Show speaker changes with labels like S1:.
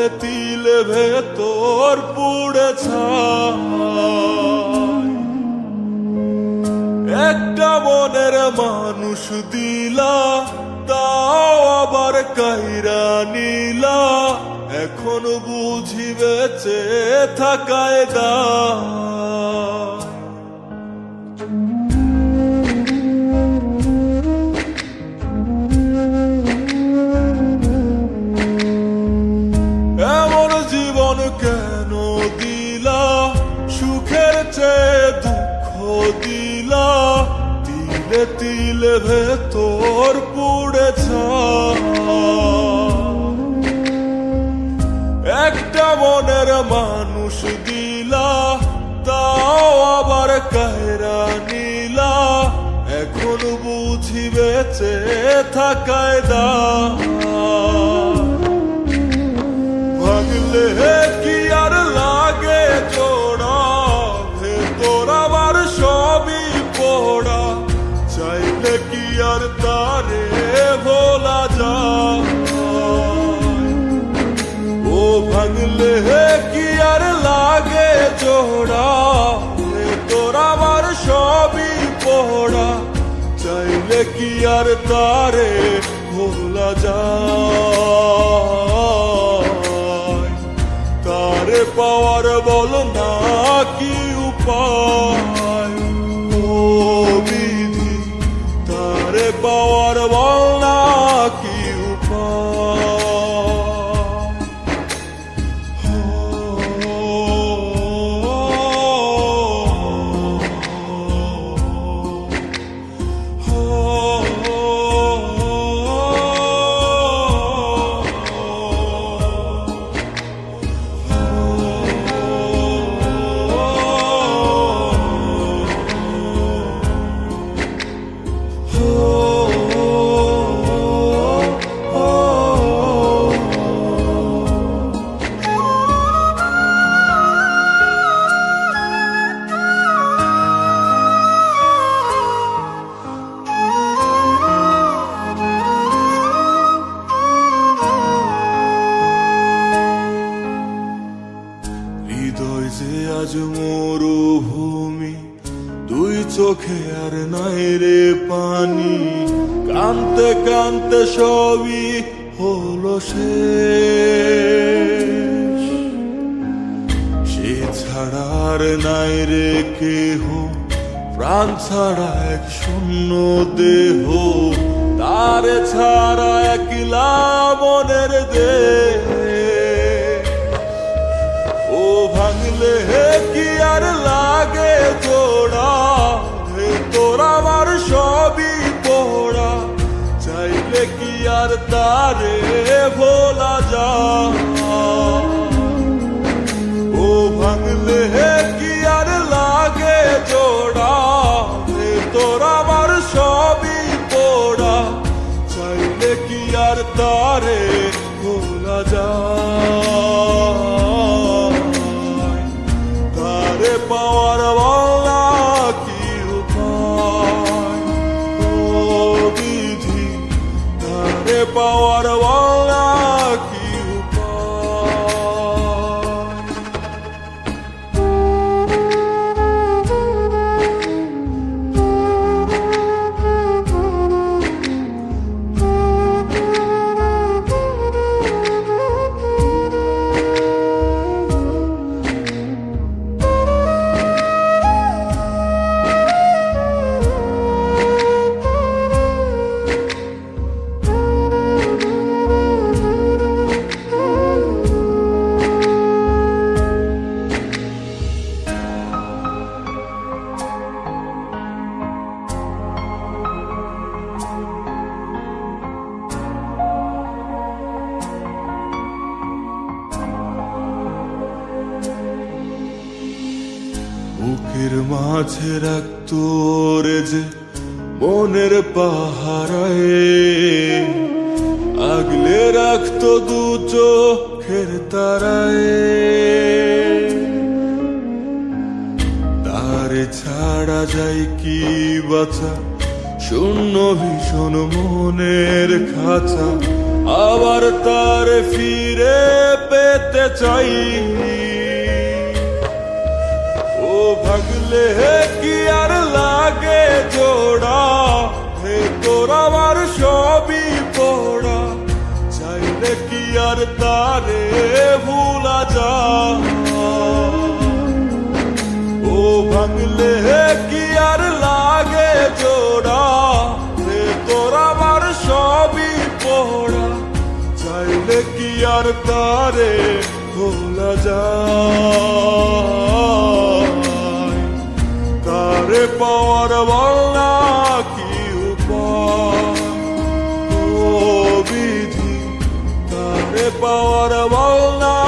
S1: তিলে তিলে ভেতর পুড়ে ছাই। একটা মনের মানুষ দিলা, তাও আবার কাইরা নিলা, এখন বুঝি বেঁচে থাকায় দায়। এমন জীবন কেন দিলা, সুখের চেয়ে দুঃখ দিলা, তিলে তিলে ভেতর পুড়ে ছাই। একটা মনের মানুষ দিলা, তাও আবার কায়রা নিলা, এখন বুঝি বেঁচে থাকায় দায়। ভাঙলে কি আর লাগে জোড়া, ভেতর আবার সবই পোড়া, চাইলে কি আর তারে ভোলা যায়। ও ভাঙলে কি আর লাগে জোড়া, ভেতর আবার সবই পোড়া, চাইলে কি আর তারে ভোলা যায়। তারে পাওয়ার বল না কি উপায়, ও বিধি তারে পাওয়ার বল না কি উপায়। হৃদয় যে আজ মরুভূমি, দুই চোখে আর নাই রে পানি, কানতে কানতে সবই হলো শেষ। সে ছাড়া আর নাই রে কেহ, প্রাণ ছাড়া এক শূন্য দেহ, তারে ছাড়া একলা মনের দেহ। ও ভাঙলে কি আর লাগে জোড়া, ভেতর আমার সবই পোড়া, চাইলে কি আর তারে ভোলা যায়। ও ভাঙলে কি আর লাগে জোড়া, ভেতর আমার সবই পোড়া, চাইলে কি আর তারে ভোলা যায়। তারে পাওয়ার বলা কি উপায়, ও বিধি তারে পাওয়ার বলা কি উপায়। বুকের মাঝে রাখতো রে যে মনের পাহারায়, আগলে রাখতো দু চোখের তারায়। তারে ছাড়া যায় কি বাঁচা, শূন্য ভীষণ মনের খাঁচা, আবার তার ফিরে পেতে চাই। ও ভাগলে কি আর লাগে জোড়া, হে তোর আমার সবই পোড়া, চাইলে কি আর তারে ভুলা যায়। ও ভাঙলে কি আর লাগে জোড়া, হে তোর আমার সবই পোড়া, চাইলে কি আর তারে ভোলা যায়। তারে পাওয়ার বল না কি উপায়, ও বিধি তারে পাওয়ার বল না